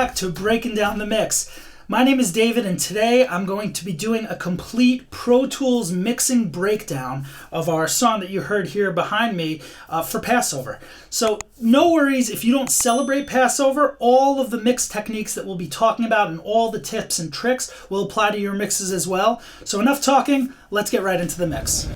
back to Breaking Down the Mix. My name is David, and today I'm going to be doing a complete Pro Tools mixing breakdown of our song that you heard here behind me for Passover. So no worries if you don't celebrate Passover. All of the mix techniques that we'll be talking about and all the tips and tricks will apply to your mixes as well. So enough talking, let's get right into the mix.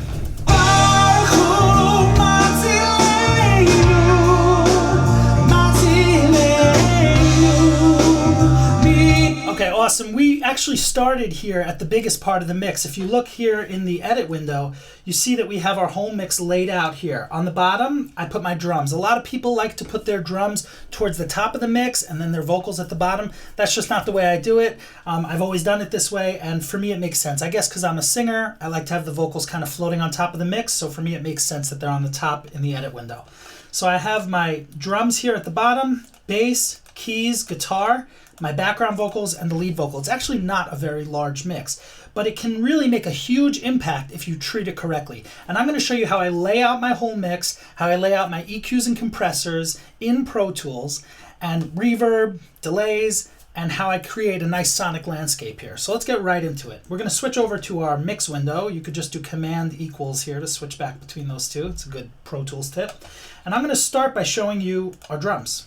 Okay, awesome. We actually started here at the biggest part of the mix. If you look here in the edit window, you see that we have our whole mix laid out here. On the bottom, I put my drums. A lot of people like to put their drums towards the top of the mix and then their vocals at the bottom. That's just not the way I do it. I've always done it this way, and for me it makes sense. I guess because I'm a singer, I like to have the vocals kind of floating on top of the mix, so for me it makes sense that they're on the top in the edit window. So I have my drums here at the bottom, bass, keys, guitar, my background vocals, and the lead vocal. It's actually not a very large mix, but it can really make a huge impact if you treat it correctly. And I'm going to show you how I lay out my whole mix, how I lay out my EQs and compressors in Pro Tools, and reverb, delays, and how I create a nice sonic landscape here. So let's get right into it. We're going to switch over to our mix window. You could just do Command equals here to switch back between those two. It's a good Pro Tools tip. And I'm going to start by showing you our drums.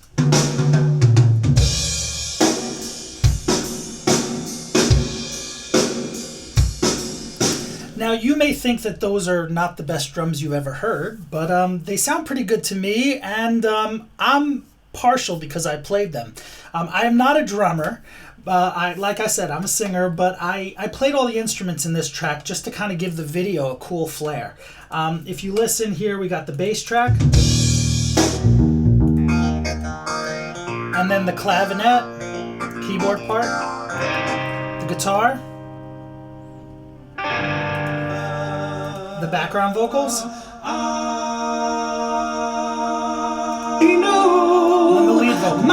Now, you may think that those are not the best drums you've ever heard, but they sound pretty good to me, and I'm partial because I played them. I am not a drummer. Like I said, I'm a singer, but I played all the instruments in this track just to kind of give the video a cool flair. If you listen here, we got the bass track, and then the clavinet, keyboard part, the guitar, the background vocals, and the lead vocal.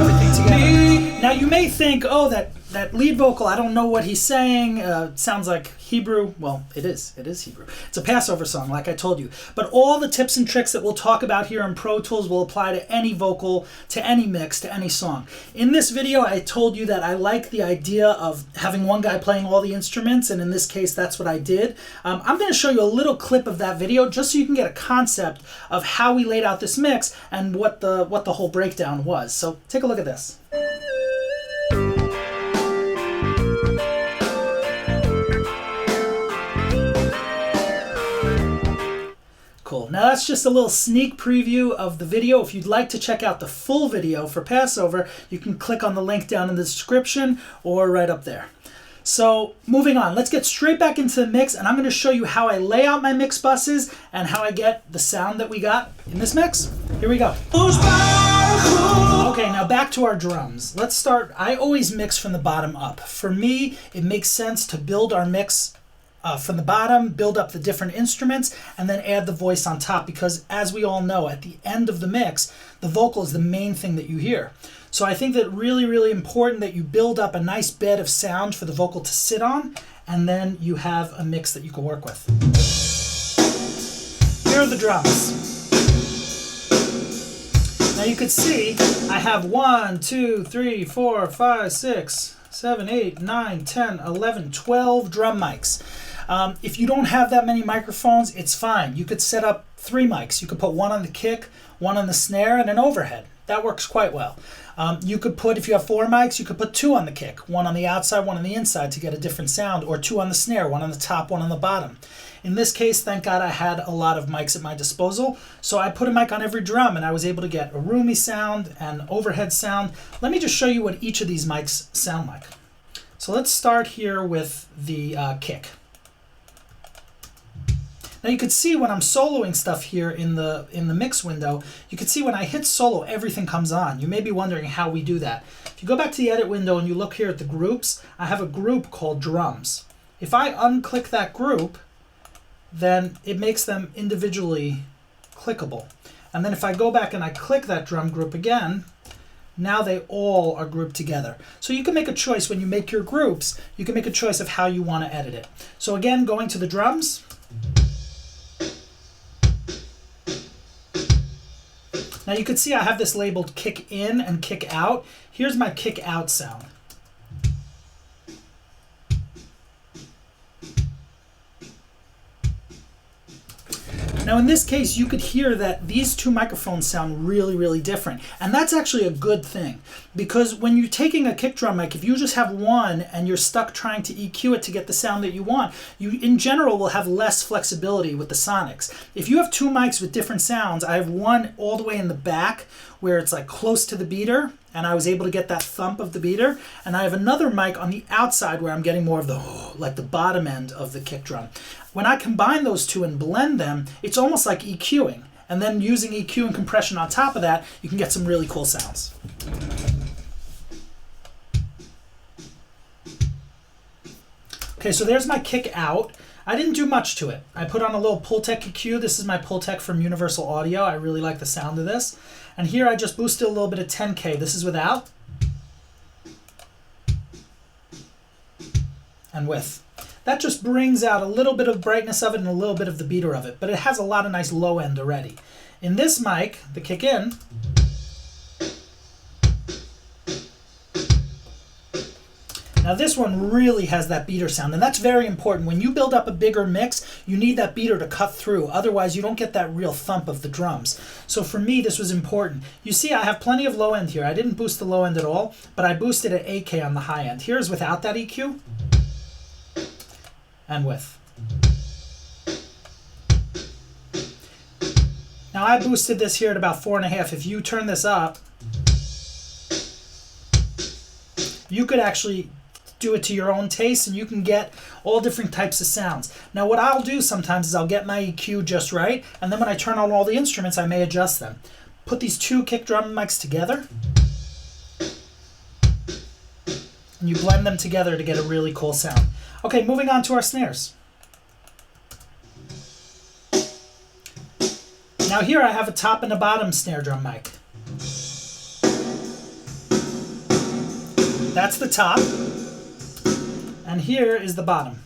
Everything together. Now you may think, oh, that lead vocal, I don't know what he's saying. It sounds like Hebrew. Well, it is Hebrew. It's a Passover song, like I told you. But all the tips and tricks that we'll talk about here in Pro Tools will apply to any vocal, to any mix, to any song. In this video, I told you that I like the idea of having one guy playing all the instruments, and in this case, that's what I did. I'm going to show you a little clip of that video just so you can get a concept of how we laid out this mix and what the whole breakdown was. So take a look at this. Cool. Now that's just a little sneak preview of the video. If you'd like to check out the full video for Passover, you can click on the link down in the description or right up there. So moving on, let's get straight back into the mix, and I'm going to show you how I lay out my mix buses and how I get the sound that we got in this mix. Here we go. Okay, now back to our drums. Let's start. I always mix from the bottom up. For me, it makes sense to build our mix from the bottom, build up the different instruments, and then add the voice on top, because as we all know, at the end of the mix, the vocal is the main thing that you hear. So I think that really important that you build up a nice bed of sound for the vocal to sit on, and then you have a mix that you can work with. Here are the drums. Now you could see I have 1, 2, 3, 4, 5, 6, 7, 8, 9, 10, 11, 12 drum mics. If you don't have that many microphones, it's fine. You could set up 3 mics. You could put one on the kick, one on the snare, and an overhead. That works quite well. You could put, if you have 4 mics, you could put 2 on the kick, one on the outside, one on the inside to get a different sound, or 2 on the snare, one on the top, one on the bottom. In this case, thank God I had a lot of mics at my disposal, so I put a mic on every drum, and I was able to get a roomy sound and overhead sound. Let me just show you what each of these mics sound like. So let's start here with the kick. Now you can see when I'm soloing stuff here in the mix window, you can see when I hit solo, everything comes on. You may be wondering how we do that. If you go back to the edit window and you look here at the groups, I have a group called drums. If I unclick that group, then it makes them individually clickable. And then if I go back and I click that drum group again, now they all are grouped together. So you can make a choice when you make your groups, you can make a choice of how you want to edit it. So again, going to the drums, Now you can see I have this labeled kick in and kick out. Here's my kick out sound. Now in this case, you could hear that these two microphones sound really, really different. And that's actually a good thing, because when you're taking a kick drum mic, if you just have one and you're stuck trying to EQ it to get the sound that you want, you in general will have less flexibility with the sonics. If you have two mics with different sounds, I have one all the way in the back where it's like close to the beater, and I was able to get that thump of the beater. And I have another mic on the outside where I'm getting more of the, like the bottom end of the kick drum. When I combine those two and blend them, it's almost like EQing. And then using EQ and compression on top of that, you can get some really cool sounds. Okay, so there's my kick out. I didn't do much to it. I put on a little Pultec EQ. This is my Pultec from Universal Audio. I really like the sound of this. And here I just boosted a little bit of 10K. This is without and with. That just brings out a little bit of brightness of it and a little bit of the beater of it, but it has a lot of nice low end already. In this mic, the kick in, now this one really has that beater sound, and that's very important. When you build up a bigger mix, you need that beater to cut through. Otherwise, you don't get that real thump of the drums. So for me, this was important. You see, I have plenty of low end here. I didn't boost the low end at all, but I boosted at 8K on the high end. Here's without that EQ and with. Now I boosted this here at about 4.5. If you turn this up, you could actually do it to your own taste, and you can get all different types of sounds. Now what I'll do sometimes is I'll get my EQ just right, and then when I turn on all the instruments, I may adjust them. Put these two kick drum mics together, and you blend them together to get a really cool sound. Okay, moving on to our snares. Now here I have a top and a bottom snare drum mic. That's the top, and here is the bottom.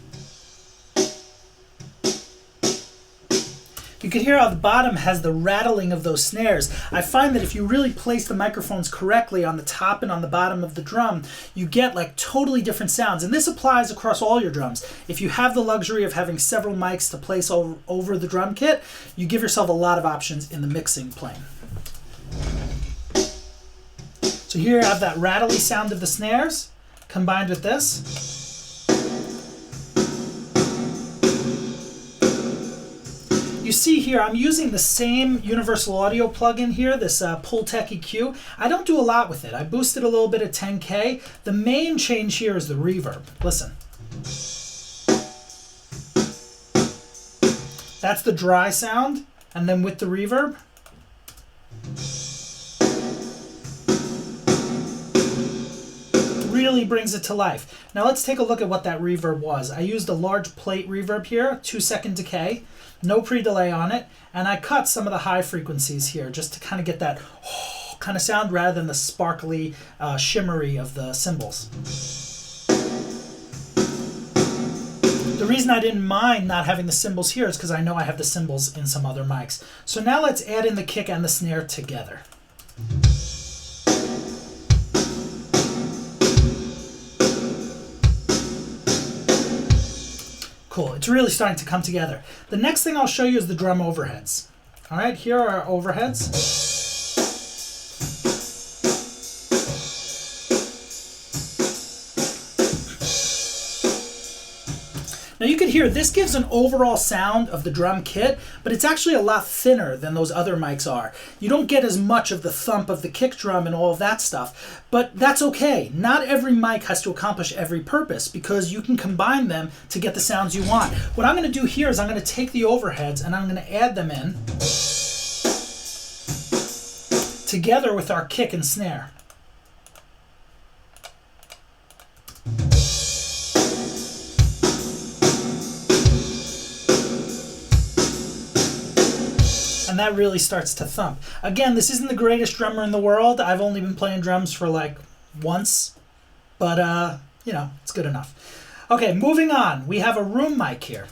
You can hear how the bottom has the rattling of those snares. I find that if you really place the microphones correctly on the top and on the bottom of the drum, you get like totally different sounds. And this applies across all your drums. If you have the luxury of having several mics to place over the drum kit, you give yourself a lot of options in the mixing plane. So here I have that rattly sound of the snares combined with this. You see here, I'm using the same Universal Audio plugin here, this Pultec EQ. I don't do a lot with it. I boosted a little bit of 10K. The main change here is the reverb. Listen. That's the dry sound, and then with the reverb, really brings it to life. Now let's take a look at what that reverb was. I used a large plate reverb here, 2-second decay, no pre-delay on it, and I cut some of the high frequencies here just to kind of get that kind of sound rather than the sparkly, shimmery of the cymbals. The reason I didn't mind not having the cymbals here is because I know I have the cymbals in some other mics. So now let's add in the kick and the snare together. Cool, it's really starting to come together. The next thing I'll show you is the drum overheads. All right, here are our overheads. Now you can hear this gives an overall sound of the drum kit, but it's actually a lot thinner than those other mics are. You don't get as much of the thump of the kick drum and all of that stuff, but that's okay. Not every mic has to accomplish every purpose because you can combine them to get the sounds you want. What I'm going to do here is I'm going to take the overheads and I'm going to add them in together with our kick and snare. And that really starts to thump. Again, this isn't the greatest drummer in the world. I've only been playing drums for like once, but you know, it's good enough. Okay, moving on. We have a room mic here.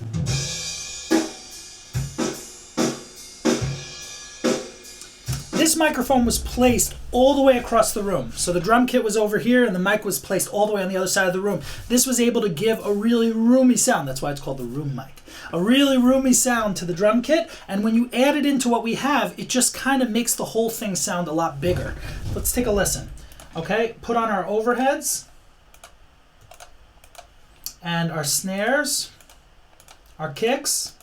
This microphone was placed all the way across the room. So the drum kit was over here and the mic was placed all the way on the other side of the room. This was able to give a really roomy sound. That's why it's called the room mic. A really roomy sound to the drum kit, and when you add it into what we have, it just kind of makes the whole thing sound a lot bigger. Let's take a listen. Okay, put on our overheads and our snares, our kicks.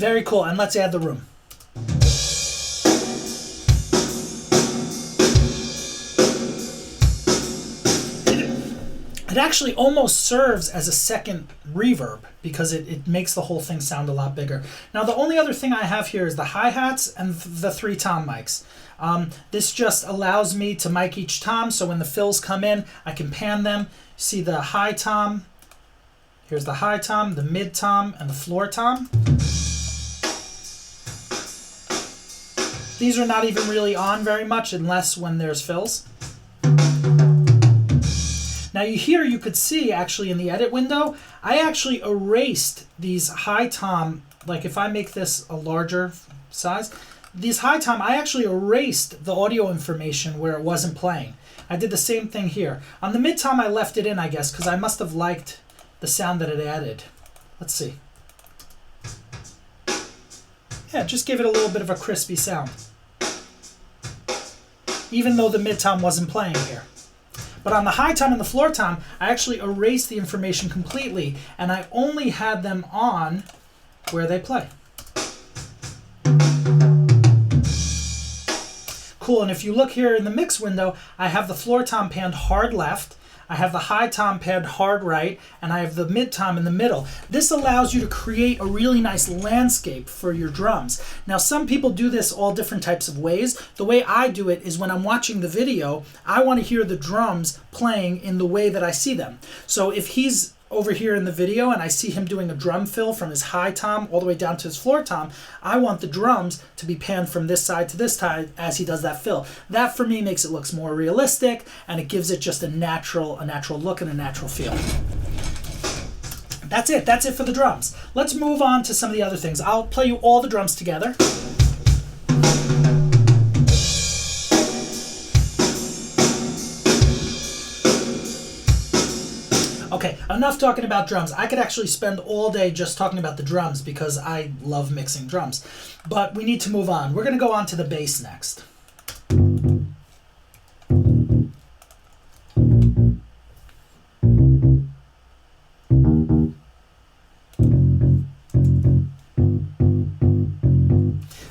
Very cool, and let's add the room. It actually almost serves as a second reverb because it makes the whole thing sound a lot bigger. Now the only other thing I have here is the hi-hats and the 3 tom mics. This just allows me to mic each tom, so when the fills come in, I can pan them. See the high tom, here's the high tom, the mid tom, and the floor tom. These are not even really on very much unless when there's fills. Now you could see actually in the edit window, I actually erased these high tom, like if I make this a larger size, these high tom, I actually erased the audio information where it wasn't playing. I did the same thing here. On the mid tom I left it in, I guess, because I must have liked the sound that it added. Let's see. Yeah, just give it a little bit of a crispy sound. Even though the mid tom wasn't playing here. But on the high tom and the floor tom, I actually erased the information completely, and I only had them on where they play. Cool, and if you look here in the mix window, I have the floor tom panned hard left, I have the high tom panned hard right, and I have the mid tom in the middle. This allows you to create a really nice landscape for your drums. Now some people do this all different types of ways. The way I do it is when I'm watching the video, I want to hear the drums playing in the way that I see them. So if he's over here in the video and I see him doing a drum fill from his high tom all the way down to his floor tom, I want the drums to be panned from this side to this side as he does that fill. That for me makes it look more realistic, and it gives it just a natural look and a natural feel. That's it for the drums. Let's move on to some of the other things. I'll play you all the drums together. Okay, enough talking about drums. I could actually spend all day just talking about the drums because I love mixing drums. But we need to move on. We're going to go on to the bass next.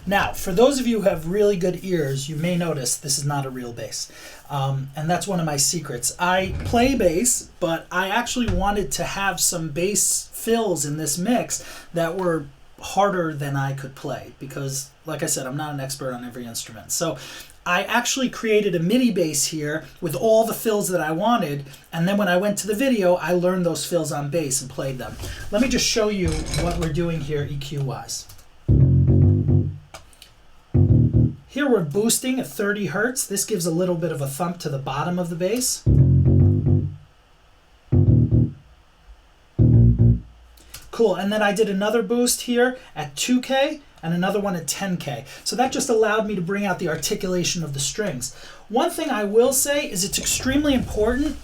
Now, for those of you who have really good ears, you may notice this is not a real bass. And that's one of my secrets. I play bass, but I actually wanted to have some bass fills in this mix that were harder than I could play because, like I said, I'm not an expert on every instrument. So I actually created a MIDI bass here with all the fills that I wanted, and then when I went to the video, I learned those fills on bass and played them. Let me just show you what we're doing here EQ-wise. Here we're boosting at 30 Hertz. This gives a little bit of a thump to the bottom of the bass. Cool, and then I did another boost here at 2K and another one at 10K. So that just allowed me to bring out the articulation of the strings. One thing I will say is it's extremely important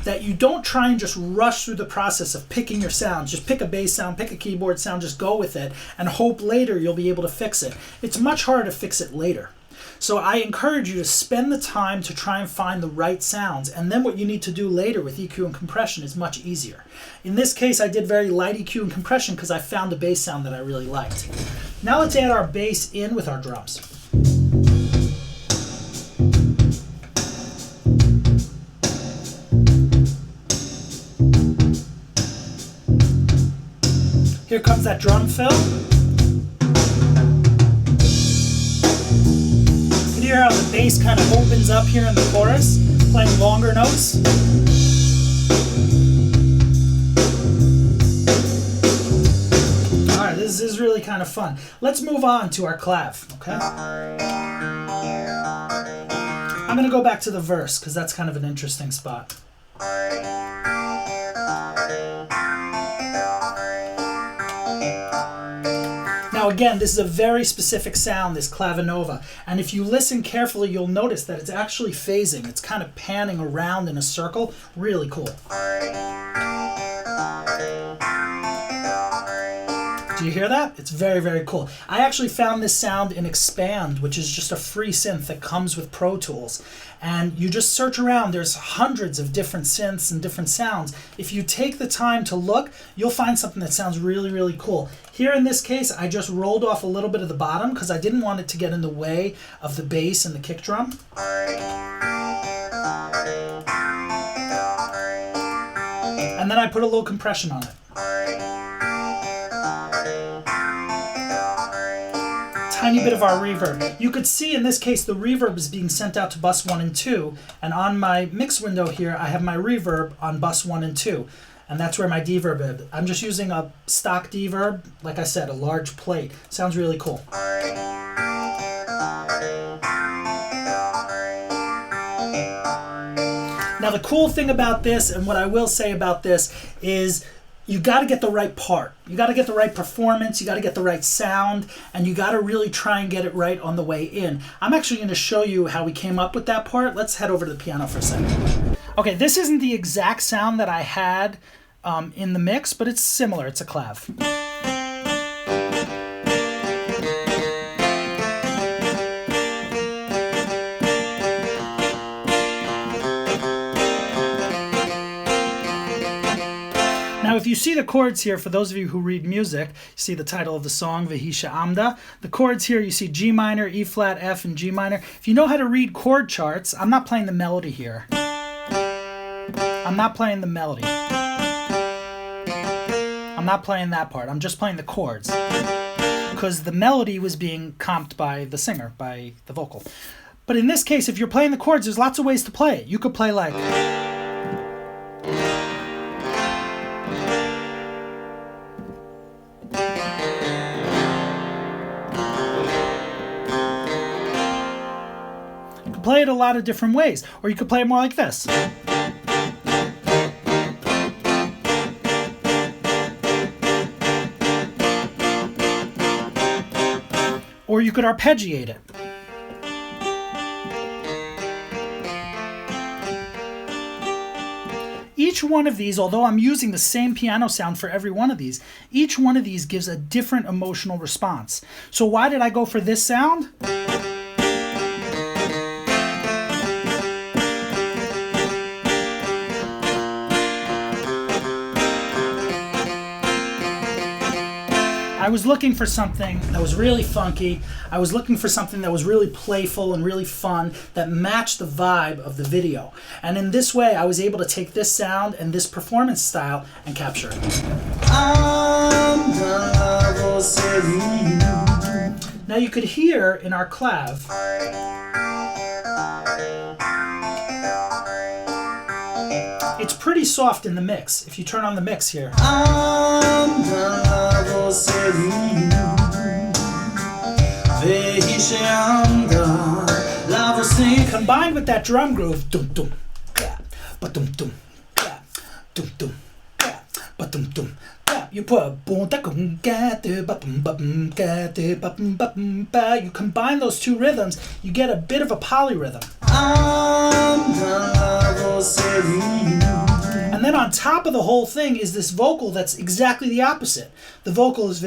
that you don't try and just rush through the process of picking your sounds. Just pick a bass sound, pick a keyboard sound, just go with it and hope later you'll be able to fix it. It's much harder to fix it later. So I encourage you to spend the time to try and find the right sounds, and then what you need to do later with EQ and compression is much easier. In this case, I did very light EQ and compression because I found a bass sound that I really liked. Now let's add our bass in with our drums. Here comes that drum fill. You hear how the bass kind of opens up here in the chorus, playing longer notes. Alright, this is really kind of fun. Let's move on to our clav, okay? I'm going to go back to the verse because that's kind of an interesting spot. Now again, this is a very specific sound, this clavinova. And if you listen carefully, you'll notice that it's actually phasing. It's kind of panning around in a circle. Really cool. Do you hear that? It's very, very cool. I actually found this sound in Expand, which is just a free synth that comes with Pro Tools. And you just search around. There's hundreds of different synths and different sounds. If you take the time to look, you'll find something that sounds really, really cool. Here in this case, I just rolled off a little bit of the bottom because I didn't want it to get in the way of the bass and the kick drum. And then I put a little compression on it. Tiny bit of our reverb. You could see in this case the reverb is being sent out to bus 1 and 2, and on my mix window here I have my reverb on bus 1 and 2, and that's where my deverb is. I'm just using a stock deverb, like I said, a large plate. Sounds really cool. Now the cool thing about this, and what I will say about this, is you got to get the right part. You got to get the right performance, you got to get the right sound, and you got to really try and get it right on the way in. I'm actually going to show you how we came up with that part. Let's head over to the piano for a second. Okay, this isn't the exact sound that I had in the mix, but it's similar. It's a clav. Now, if you see the chords here, for those of you who read music, you see the title of the song, Vehisha Amda. The chords here, you see G minor, E flat, F, and G minor. If you know how to read chord charts, I'm not playing the melody here. I'm not playing the melody. I'm not playing that part. I'm just playing the chords. Because the melody was being comped by the singer, by the vocal. But in this case, if you're playing the chords, there's lots of ways to play it. You could play like... play it a lot of different ways, or you could play it more like this. Or you could arpeggiate it. Each one of these, although I'm using the same piano sound for every one of these, each one of these gives a different emotional response. So why did I go for this sound? I was looking for something that was really funky. I was looking for something that was really playful and really fun that matched the vibe of the video. And in this way, I was able to take this sound and this performance style and capture it. Now you could hear in our clav, it's pretty soft in the mix. If you turn on the mix here. Combined with that drum groove, dum dum, ba dum dum, dum dum, ba dum dum. You put you combine those two rhythms, you get a bit of a polyrhythm. And then on top of the whole thing is this vocal that's exactly the opposite. The vocal is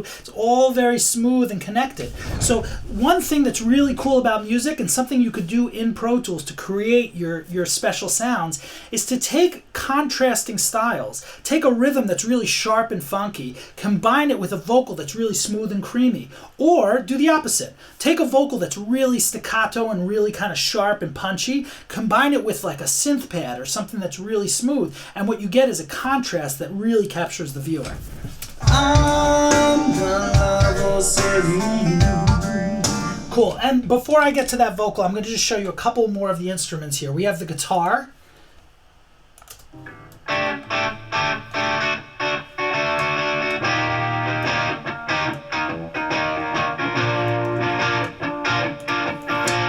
it's all very smooth and connected. So one thing that's really cool about music, and something you could do in Pro Tools to create your special sounds, is to take contrasting styles. Take a rhythm that's really sharp and funky, combine it with a vocal that's really smooth and creamy. Or do the opposite. Take a vocal that's really staccato and really kind of sharp and punchy, combine it with like a synth pad or something that's really smooth, and what you get is a contrast that really captures the viewer. Cool, and before I get to that vocal, I'm going to just show you a couple more of the instruments here. We have the guitar.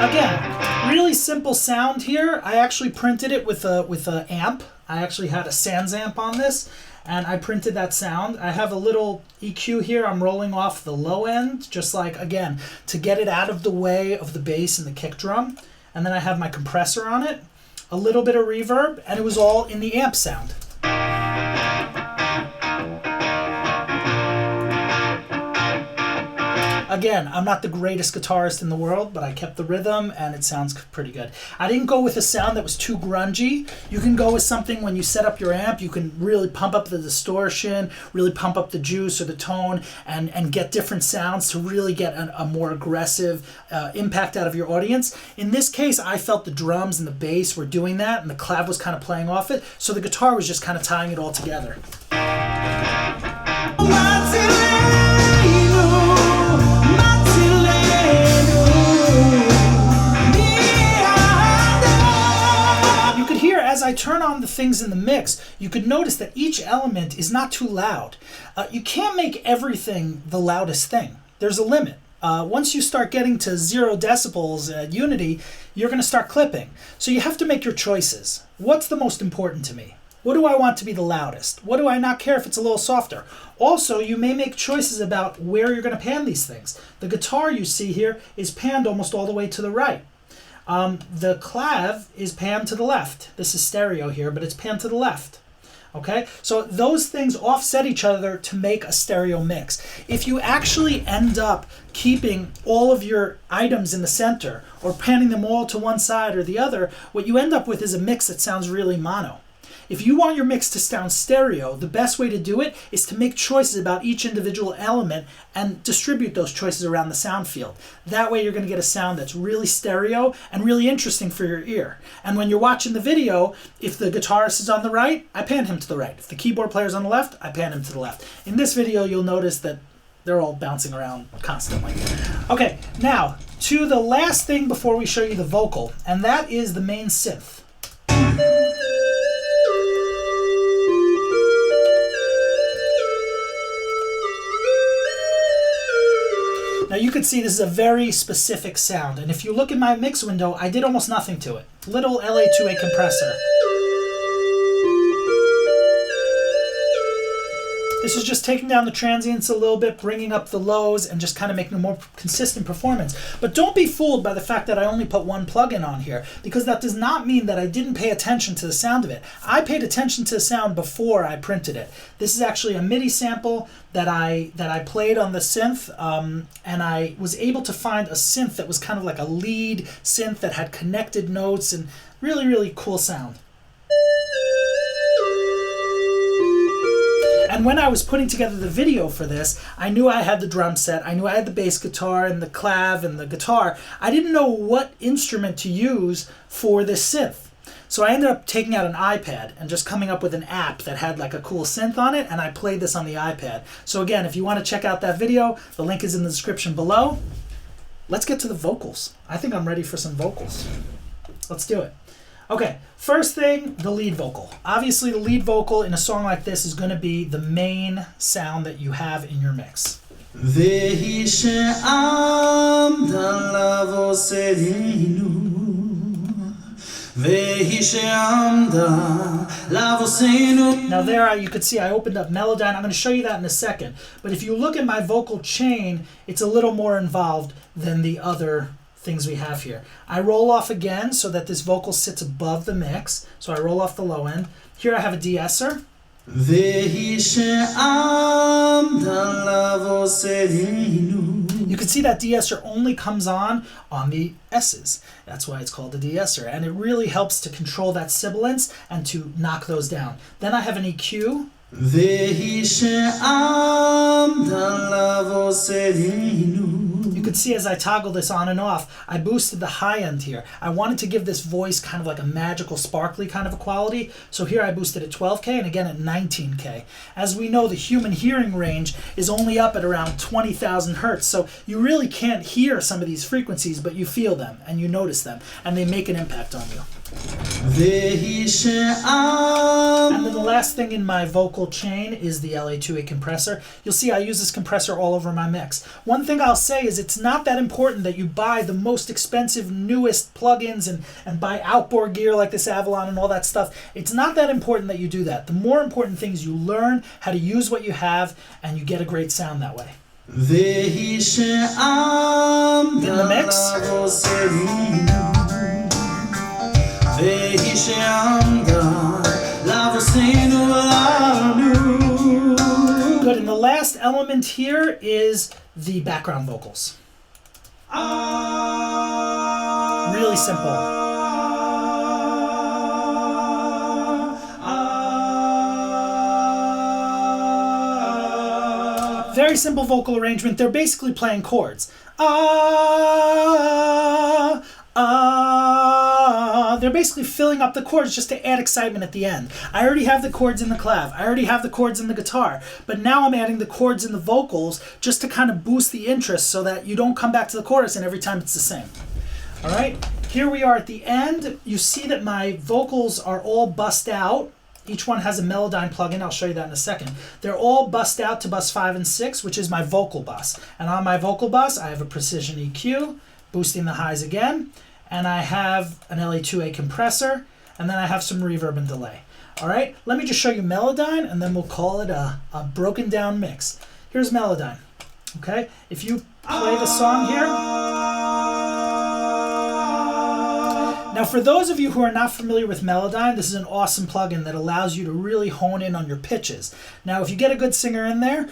Again, really simple sound here. I actually printed it with a amp. I actually had a SansAmp on this, and I printed that sound. I have a little EQ here. I'm rolling off the low end, just like, again, to get it out of the way of the bass and the kick drum. And then I have my compressor on it, a little bit of reverb, and it was all in the amp sound. Again, I'm not the greatest guitarist in the world, but I kept the rhythm and it sounds pretty good. I didn't go with a sound that was too grungy. You can go with something when you set up your amp, you can really pump up the distortion, really pump up the juice or the tone, and get different sounds to really get a more aggressive impact out of your audience. In this case, I felt the drums and the bass were doing that, and the clav was kind of playing off it, so the guitar was just kind of tying it all together. As I turn on the things in the mix, you could notice that each element is not too loud. You can't make everything the loudest thing. There's a limit. Once you start getting to 0 decibels at Unity, you're going to start clipping. So you have to make your choices. What's the most important to me? What do I want to be the loudest? What do I not care if it's a little softer? Also, you may make choices about where you're going to pan these things. The guitar you see here is panned almost all the way to the right. The clav is panned to the left. This is stereo here, but it's panned to the left. Okay, so those things offset each other to make a stereo mix. If you actually end up keeping all of your items in the center or panning them all to one side or the other, what you end up with is a mix that sounds really mono. If you want your mix to sound stereo, the best way to do it is to make choices about each individual element and distribute those choices around the sound field. That way you're going to get a sound that's really stereo and really interesting for your ear. And when you're watching the video, if the guitarist is on the right, I pan him to the right. If the keyboard player's on the left, I pan him to the left. In this video, you'll notice that they're all bouncing around constantly. Okay, now to the last thing before we show you the vocal, and that is the main synth. Now you can see this is a very specific sound, and if you look in my mix window, I did almost nothing to it. Little LA2A compressor. This is just taking down the transients a little bit, bringing up the lows, and just kind of making a more consistent performance. But don't be fooled by the fact that I only put one plugin on here, because that does not mean that I didn't pay attention to the sound of it. I paid attention to the sound before I printed it. This is actually a MIDI sample that I played on the synth, and I was able to find a synth that was kind of like a lead synth that had connected notes and really, really cool sound. And when I was putting together the video for this, I knew I had the drum set, I knew I had the bass guitar and the clav and the guitar. I didn't know what instrument to use for this synth. So I ended up taking out an iPad and just coming up with an app that had like a cool synth on it, and I played this on the iPad. So again, if you want to check out that video, the link is in the description below. Let's get to the vocals. I think I'm ready for some vocals. Let's do it. Okay, first thing, the lead vocal. Obviously, the lead vocal in a song like this is going to be the main sound that you have in your mix. Now there you could see I opened up Melodyne. I'm going to show you that in a second. But if you look at my vocal chain, it's a little more involved than the other things we have here. I roll off again so that this vocal sits above the mix. So I roll off the low end. Here I have a de-esser. You can see that de-esser only comes on the S's. That's why it's called a de-esser. And it really helps to control that sibilance and to knock those down. Then I have an EQ. You can see as I toggle this on and off, I boosted the high end here. I wanted to give this voice kind of like a magical, sparkly kind of a quality. So here I boosted at 12K and again at 19K. As we know, the human hearing range is only up at around 20,000 hertz. So you really can't hear some of these frequencies, but you feel them and you notice them and they make an impact on you. And then the last thing in my vocal chain is the LA2A compressor. You'll see I use this compressor all over my mix. One thing I'll say is it's not that important that you buy the most expensive, newest plugins and buy outboard gear like this Avalon and all that stuff. It's not that important that you do that. The more important thing is you learn how to use what you have and you get a great sound that way. In the mix. Good, and the last element here is the background vocals. Really simple. Very simple vocal arrangement. They're basically playing chords. They're basically filling up the chords just to add excitement at the end. I already have the chords in the clav. I already have the chords in the guitar. But now I'm adding the chords in the vocals just to kind of boost the interest so that you don't come back to the chorus and every time it's the same. All right, here we are at the end. You see that my vocals are all bussed out. Each one has a Melodyne plugin. I'll show you that in a second. They're all bussed out to bus 5 and 6, which is my vocal bus. And on my vocal bus, I have a precision EQ, boosting the highs again. And I have an LA2A compressor, and then I have some reverb and delay. All right, let me just show you Melodyne, and then we'll call it a broken down mix. Here's Melodyne, okay? If you play the song here. Now, for those of you who are not familiar with Melodyne, this is an awesome plugin that allows you to really hone in on your pitches. Now, if you get a good singer in there,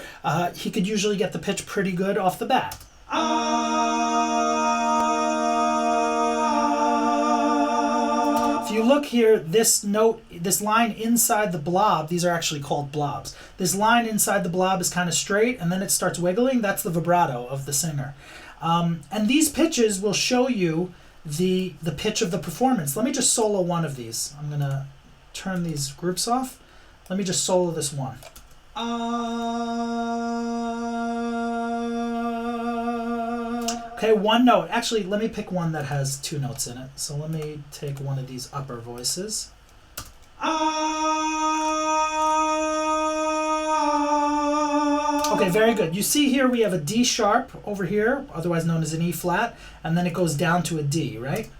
he could usually get the pitch pretty good off the bat. If you look here, this note, this line inside the blob, these are actually called blobs. This line inside the blob is kind of straight, and then it starts wiggling. That's the vibrato of the singer. And these pitches will show you the pitch of the performance. Let me just solo one of these. I'm going to turn these groups off. Let me just solo this one. Okay, one note. Actually, let me pick one that has 2 notes in it. So let me take one of these upper voices. Okay, very good. You see here we have a D sharp over here, otherwise known as an E flat, and then it goes down to a D, right?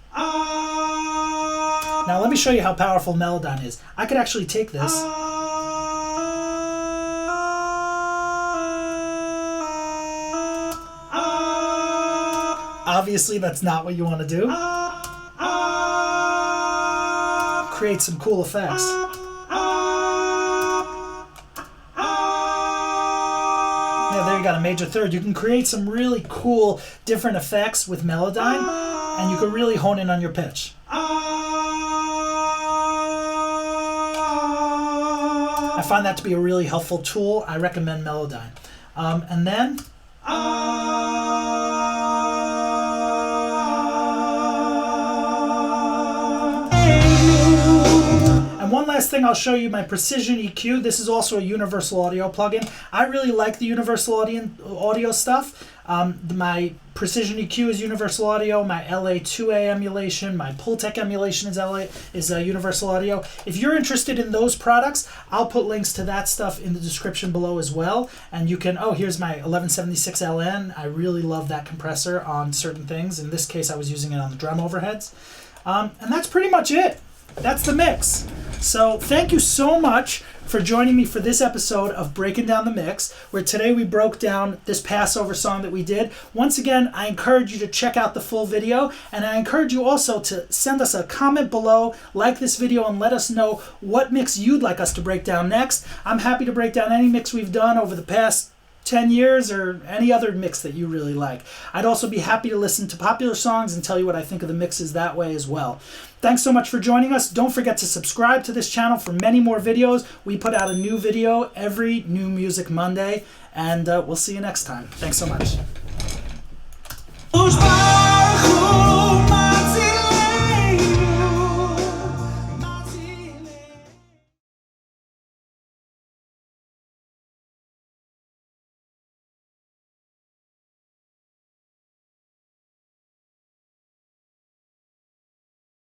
Now let me show you how powerful Melodyne is. I could actually take this. Obviously, that's not what you want to do. Create some cool effects. Yeah, there you got a major third. You can create some really cool different effects with Melodyne, and you can really hone in on your pitch. I find that to be a really helpful tool. I recommend Melodyne. And then... one last thing, I'll show you my Precision EQ. This is also a Universal Audio plugin. I really like the Universal Audio stuff. My Precision EQ is Universal Audio. My LA2A emulation, my Pultec emulation is Universal Audio. If you're interested in those products, I'll put links to that stuff in the description below as well. And you can, here's my 1176 LN. I really love that compressor on certain things. In this case, I was using it on the drum overheads. And that's pretty much it. That's the mix. So thank you so much for joining me for this episode of Breaking Down the Mix, where today we broke down this Passover song that we did. Once again, I encourage you to check out the full video, and I encourage you also to send us a comment below, like this video, and let us know what mix you'd like us to break down next. I'm happy to break down any mix we've done over the past 10 years or any other mix that you really like. I'd also be happy to listen to popular songs and tell you what I think of the mixes that way as well. Thanks so much for joining us. Don't forget to subscribe to this channel for many more videos. We put out a new video every New Music Monday, and we'll see you next time. Thanks so much.